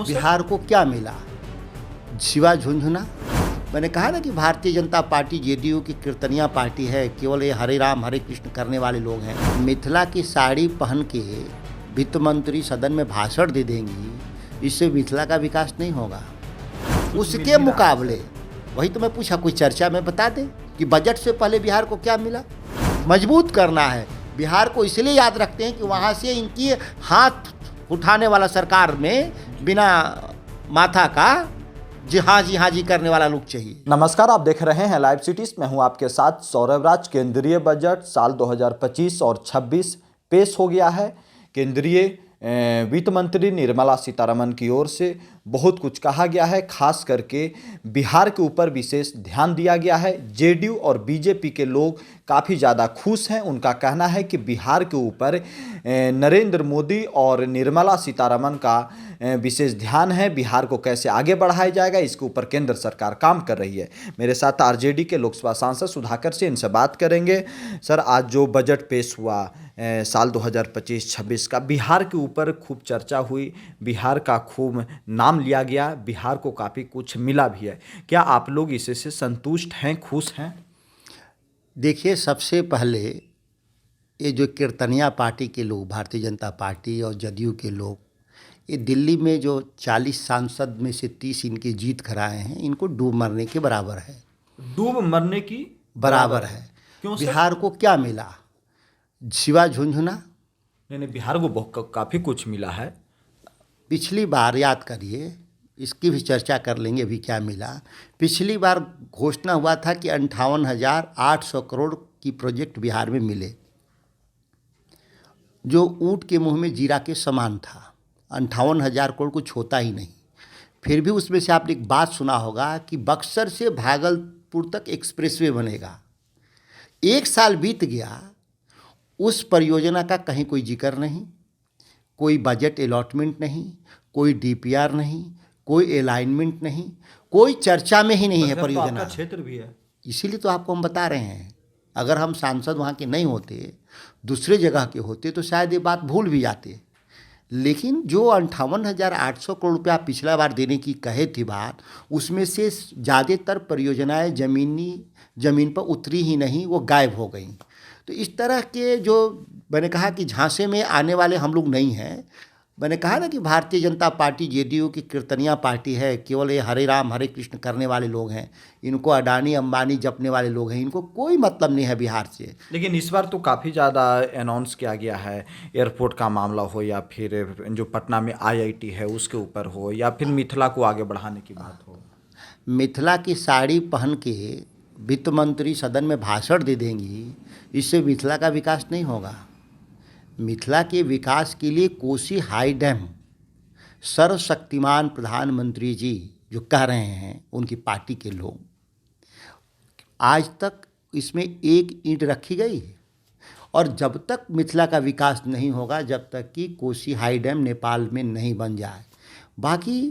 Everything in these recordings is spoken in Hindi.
क्यों सर? बिहार को क्या मिला सिवा झुंझुना। मैंने कहा ना कि भारतीय जनता पार्टी जेडीयू की कीर्तनिया पार्टी है, केवल ये हरे राम हरे कृष्ण करने वाले लोग हैं। मिथिला की साड़ी पहन के वित्त मंत्री सदन में भाषण दे देंगी, इससे मिथिला का विकास नहीं होगा। उसके मुकाबले वही तो मैं पूछा, कोई चर्चा में बता दे कि बजट से पहले बिहार को क्या मिला। मजबूत करना है बिहार को, इसलिए याद रखते हैं कि वहाँ से इनकी हाथ उठाने वाला सरकार में बिना माथा का जी हाँ जी करने वाला लोग चाहिए। नमस्कार, आप देख रहे हैं लाइव सिटीज। मैं हूं आपके साथ सौरभ राज। केंद्रीय बजट साल 2025 और 26 पेश हो गया है। केंद्रीय वित्त मंत्री निर्मला सीतारमण की ओर से बहुत कुछ कहा गया है, खास करके बिहार के ऊपर विशेष ध्यान दिया गया है। जेडीयू और बीजेपी के लोग काफ़ी ज़्यादा खुश हैं। उनका कहना है कि बिहार के ऊपर नरेंद्र मोदी और निर्मला सीतारमण का विशेष ध्यान है। बिहार को कैसे आगे बढ़ाया जाएगा, इसके ऊपर केंद्र सरकार काम कर रही है। मेरे साथ आरजेडी के लोकसभा सांसद सुधाकर से इनसे बात करेंगे। सर, आज जो बजट पेश हुआ साल 2025-26 का, बिहार के ऊपर खूब चर्चा हुई, बिहार का खूब नाम लिया गया, बिहार को काफ़ी कुछ मिला भी है। क्या आप लोग इससे संतुष्ट हैं, खुश हैं? देखिए, सबसे पहले ये जो कीर्तनिया पार्टी के लोग, भारतीय जनता पार्टी और जदयू के लोग, ये दिल्ली में जो 40 सांसद में से 30 इनकी जीत कराए हैं, इनको डूब मरने के बराबर है। डूब मरने की बराबर है। क्यों सर? बिहार को क्या मिला सिवा झुंझुना। नहीं, बिहार को काफ़ी कुछ मिला है। पिछली बार याद करिए, इसकी भी चर्चा कर लेंगे अभी क्या मिला। पिछली बार घोषणा हुआ था कि 58,800 करोड़ की प्रोजेक्ट बिहार में मिले, जो ऊँट के मुंह में जीरा के समान था। 58,000 करोड़ कुछ होता ही नहीं। फिर भी उसमें से आपने एक बात सुना होगा कि बक्सर से भागलपुर तक एक्सप्रेसवे बनेगा। 1 साल बीत गया, उस परियोजना का कहीं कोई जिक्र नहीं, कोई बजट अलॉटमेंट नहीं, कोई डीपीआर नहीं, कोई अलाइनमेंट नहीं, कोई चर्चा में ही नहीं है परियोजना। आपका क्षेत्र भी है, इसीलिए तो आपको हम बता रहे हैं। अगर हम सांसद वहाँ के नहीं होते, दूसरे जगह के होते, तो शायद ये बात भूल भी जाते। लेकिन जो 58,800 करोड़ रुपया पिछला बार देने की कहे थी बात, उसमें से ज़्यादातर परियोजनाएं ज़मीन पर उतरी ही नहीं, वो गायब हो गई। तो इस तरह के जो मैंने कहा कि झांसे में आने वाले हम लोग नहीं हैं। मैंने कहा ना कि भारतीय जनता पार्टी जेडीयू की कीर्तनिया पार्टी है, केवल ये हरे राम हरे कृष्ण करने वाले लोग हैं। इनको अडानी अंबानी जपने वाले लोग हैं, इनको कोई मतलब नहीं है बिहार से। लेकिन इस बार तो काफ़ी ज़्यादा अनाउंस किया गया है। एयरपोर्ट का मामला हो, या फिर जो पटना में आईआईटी है उसके ऊपर हो, या फिर मिथिला को आगे बढ़ाने की बात हो। मिथिला की साड़ी पहन के वित्त मंत्री सदन में भाषण दे देंगी, इससे मिथिला का विकास नहीं होगा। मिथिला के विकास के लिए कोसी हाई डैम सर्वशक्तिमान प्रधानमंत्री जी जो कह रहे हैं, उनकी पार्टी के लोग, आज तक इसमें एक ईंट रखी गई है। और जब तक मिथिला का विकास नहीं होगा, जब तक कि कोसी हाई डैम नेपाल में नहीं बन जाए। बाकी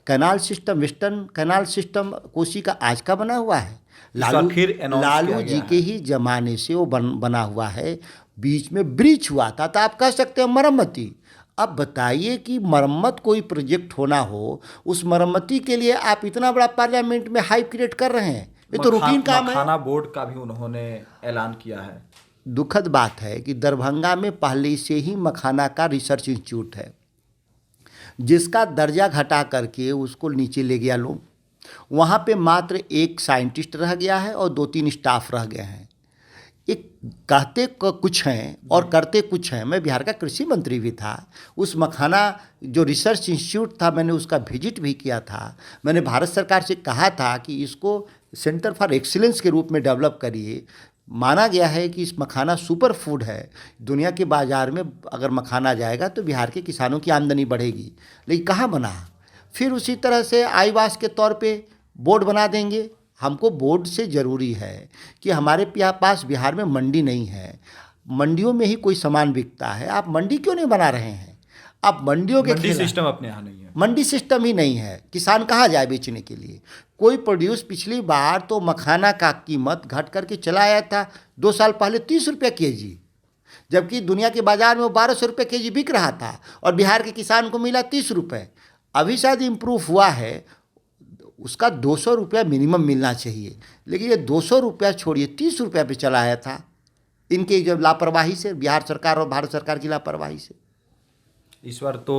canal system, western canal system Kosi का आज का बना हुआ है। लालू जी के ही जमाने से वो बना हुआ है। बीच में ब्रिज हुआ था, तो आप कह सकते हैं मरम्मती। अब बताइए कि मरम्मत कोई प्रोजेक्ट होना हो, उस मरम्मती के लिए आप इतना बड़ा पार्लियामेंट में हाइप क्रिएट कर रहे हैं। ये तो रूटीन काम है। मखाना बोर्ड का भी उन्होंने ऐलान किया है। दुखद बात है कि दरभंगा में पहले से ही मखाना का रिसर्च इंस्टीट्यूट है, जिसका दर्जा घटा करके उसको नीचे ले गया लोग। वहाँ पे मात्र एक साइंटिस्ट रह गया है और 2-3 स्टाफ रह गए हैं। ये कहते कुछ हैं और करते कुछ हैं। मैं बिहार का कृषि मंत्री भी था। उस मखाना जो रिसर्च इंस्टीट्यूट था, मैंने उसका विजिट भी किया था। मैंने भारत सरकार से कहा था कि इसको सेंटर फॉर एक्सीलेंस के रूप में डेवलप करिए। माना गया है कि इस मखाना सुपर फूड है। दुनिया के बाज़ार में अगर मखाना जाएगा तो बिहार के किसानों की आमदनी बढ़ेगी, लेकिन कहाँ बना। फिर उसी तरह से आईवास के तौर पे बोर्ड बना देंगे। हमको बोर्ड से ज़रूरी है कि हमारे पास बिहार में मंडी नहीं है, मंडियों में ही कोई सामान बिकता है। आप मंडी क्यों नहीं बना रहे हैं? आप मंडियों के मंडी सिस्टम अपने यहाँ नहीं है। मंडी सिस्टम ही नहीं है, किसान कहाँ जाए बेचने के लिए? कोई प्रोड्यूस, पिछली बार तो मखाना का कीमत घट करके चला आया था 2 साल पहले 30 रुपये केजी, जबकि दुनिया के बाज़ार में वो 1200 रुपये केजी बिक रहा था और बिहार के किसान को मिला 30 रुपये। अभी शायद इम्प्रूव हुआ है, उसका 200 रुपया मिनिमम मिलना चाहिए, लेकिन ये 200 रुपया छोड़िए 30 रुपया पे चला आया था, इनके जो लापरवाही से, बिहार सरकार और भारत सरकार की लापरवाही से। इस बार तो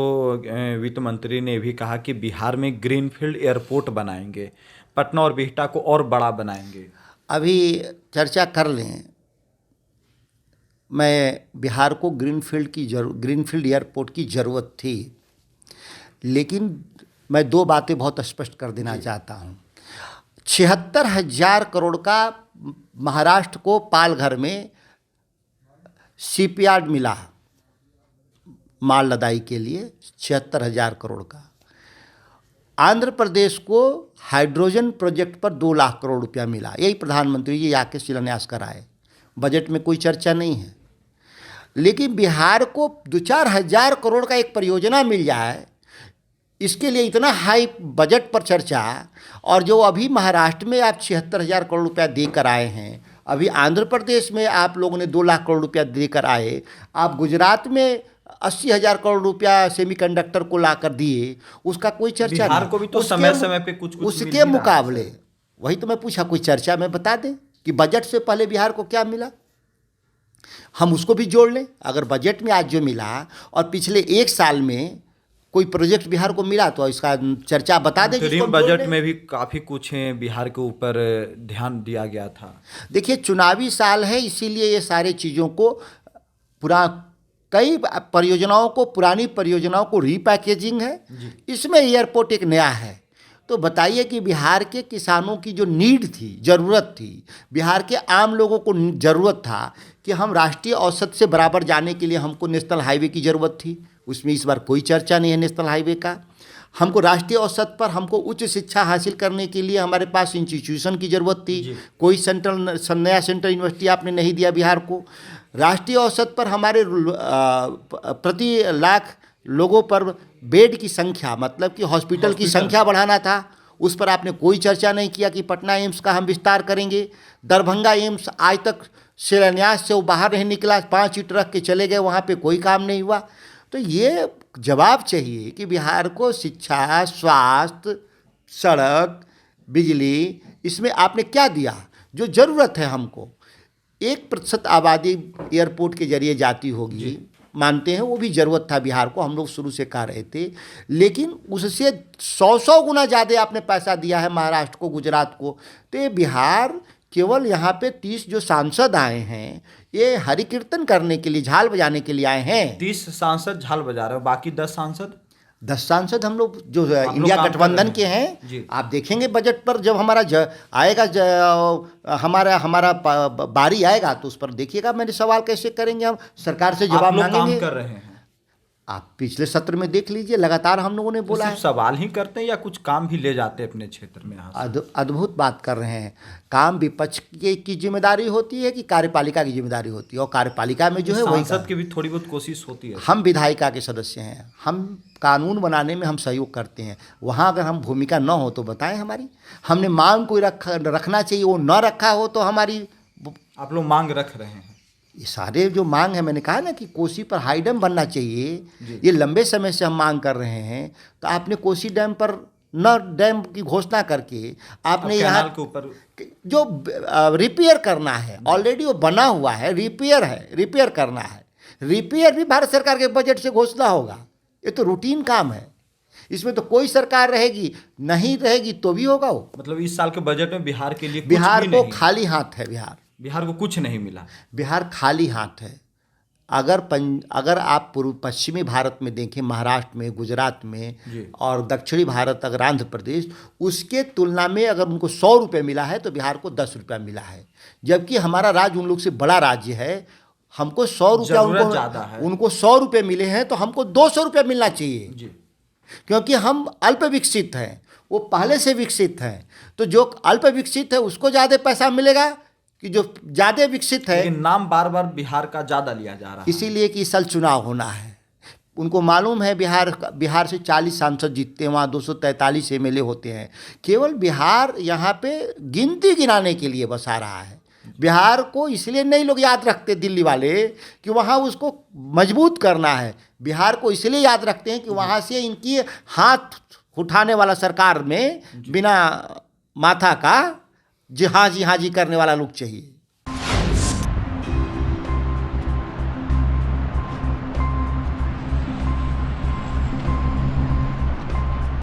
वित्त मंत्री ने भी कहा कि बिहार में ग्रीनफील्ड एयरपोर्ट बनाएंगे, पटना और बिहटा को और बड़ा बनाएंगे। अभी चर्चा कर लें, मैं बिहार को ग्रीनफील्ड एयरपोर्ट की ज़रूरत थी, लेकिन मैं दो बातें बहुत स्पष्ट कर देना चाहता हूँ। 76,000 करोड़ का महाराष्ट्र को पालघर में शिपयार्ड मिला माल लदाई के लिए, 76,000 करोड़ का। आंध्र प्रदेश को हाइड्रोजन प्रोजेक्ट पर 2 लाख करोड़ रुपया मिला, यही प्रधानमंत्री जी आके शिलान्यास कराए। बजट में कोई चर्चा नहीं है, लेकिन बिहार को 2-4 हज़ार करोड़ का एक परियोजना मिल जाए, इसके लिए इतना हाई बजट पर चर्चा। और जो अभी महाराष्ट्र में आप 76,000 करोड़ रुपया देकर आए हैं, अभी आंध्र प्रदेश में आप लोगों ने 2 लाख करोड़ रुपया देकर आए, आप गुजरात में 80,000 करोड़ रुपया सेमीकंडक्टर को ला कर दिए, उसका कोई चर्चा नहीं। बिहार को भी तो समय समय पे कुछ उसके मुकाबले, वही तो मैं पूछा, कोई चर्चा में बता दें कि बजट से पहले बिहार को क्या मिला, हम उसको भी जोड़ लें। अगर बजट में आज जो मिला और पिछले 1 साल में कोई प्रोजेक्ट बिहार को मिला तो इसका चर्चा बता दें। अंतरिम बजट में भी काफ़ी कुछ बिहार के ऊपर ध्यान दिया गया था। देखिए, चुनावी साल है, इसीलिए ये सारी चीज़ों को कई पुरानी परियोजनाओं को रीपैकेजिंग है, इसमें एयरपोर्ट एक नया है। तो बताइए कि बिहार के किसानों की जो नीड थी, ज़रूरत थी, बिहार के आम लोगों को ज़रूरत था कि हम राष्ट्रीय औसत से बराबर जाने के लिए हमको नेशनल हाईवे की ज़रूरत थी, उसमें इस बार कोई चर्चा नहीं है नेशनल हाईवे का। हमको राष्ट्रीय औसत पर हमको उच्च शिक्षा हासिल करने के लिए हमारे पास इंस्टीट्यूशन की ज़रूरत थी, कोई नया सेंट्रल यूनिवर्सिटी आपने नहीं दिया बिहार को। राष्ट्रीय औसत पर हमारे प्रति लाख लोगों पर बेड की संख्या, मतलब कि हॉस्पिटल की संख्या बढ़ाना था, उस पर आपने कोई चर्चा नहीं किया कि पटना एम्स का हम विस्तार करेंगे। दरभंगा एम्स आज तक शिलान्यास से वो बाहर नहीं निकला, 5 ईंट रख के चले गए, वहाँ पे कोई काम नहीं हुआ। तो ये जवाब चाहिए कि बिहार को शिक्षा, स्वास्थ्य, सड़क, बिजली, इसमें आपने क्या दिया जो ज़रूरत है हमको। 1% आबादी एयरपोर्ट के जरिए जाती होगी, मानते हैं, वो भी ज़रूरत था बिहार को, हम लोग शुरू से कह रहे थे, लेकिन उससे 100 गुना ज़्यादा आपने पैसा दिया है महाराष्ट्र को, गुजरात को। तो ये बिहार केवल यहाँ पे 30 जो सांसद आए हैं, ये हरि कीर्तन करने के लिए, झाल बजाने के लिए आए हैं। 30 सांसद झाल बजा रहे हो, बाकी 10 सांसद हम लोग जो इंडिया गठबंधन के हैं। आप देखेंगे बजट पर जब हमारा आएगा, हमारा बारी आएगा तो उस पर देखिएगा मेरे सवाल कैसे करेंगे, हम सरकार से जवाब मांगेंगे। काम कर रहे हैं आप पिछले सत्र में देख लीजिए, लगातार हम लोगों ने बोला है। सवाल ही करते हैं या कुछ काम भी ले जाते हैं अपने क्षेत्र में? अद्भुत बात कर रहे हैं। काम विपक्ष की जिम्मेदारी होती है कि कार्यपालिका की जिम्मेदारी होती है, और कार्यपालिका में जो है वही सांसद की भी थोड़ी बहुत कोशिश होती है। हम विधायिका के सदस्य हैं, हम कानून बनाने में हम सहयोग करते हैं, वहाँ अगर हम भूमिका न हो तो बताएं हमारी। हमने मांग कोई रखना चाहिए, वो न रखा हो तो हमारी। आप लोग मांग रख रहे हैं? ये सारे जो मांग है, मैंने कहा ना कि कोसी पर हाई डैम बनना चाहिए, ये लंबे समय से हम मांग कर रहे हैं। तो आपने कोसी डैम पर न डैम की घोषणा करके आपने यहाँ के ऊपर जो रिपेयर करना है, ऑलरेडी वो बना हुआ है, रिपेयर करना है, रिपेयर भी भारत सरकार के बजट से घोषणा होगा। ये तो रूटीन काम है, इसमें तो कोई सरकार रहेगी नहीं रहेगी तो भी होगा वो। मतलब इस साल के बजट में बिहार के लिए बिहार को खाली हाथ है, बिहार को कुछ नहीं मिला, बिहार खाली हाथ है। अगर आप पूर्व पश्चिमी भारत में देखें, महाराष्ट्र में, गुजरात में, और दक्षिणी भारत अगर आंध्र प्रदेश, उसके तुलना में अगर उनको 100 रुपये मिला है तो बिहार को 10 रुपया मिला है। जबकि हमारा राज्य उन लोग से बड़ा राज्य है, हमको 100 रुपया, उनको 100 रुपये मिले हैं तो हमको 200 रुपया मिलना चाहिए, क्योंकि हम अल्प विकसित हैं, वो पहले से विकसित हैं। तो जो अल्प विकसित है उसको ज़्यादा पैसा मिलेगा कि जो ज़्यादा विकसित है। लेकिन नाम बार बार बिहार का ज़्यादा लिया जा रहा है, इसीलिए कि इस साल चुनाव होना है। उनको मालूम है बिहार से 40 सांसद जीतते हैं, वहाँ 243 MLA होते हैं। केवल बिहार यहाँ पे गिनती गिनाने के लिए बस आ रहा है, बिहार को इसलिए नहीं लोग याद रखते दिल्ली वाले कि वहाँ उसको मजबूत करना है, बिहार को इसलिए याद रखते हैं कि वहाँ से इनकी हाथ उठाने वाला सरकार में बिना माथा का जी हाँ जी करने वाला लोग चाहिए।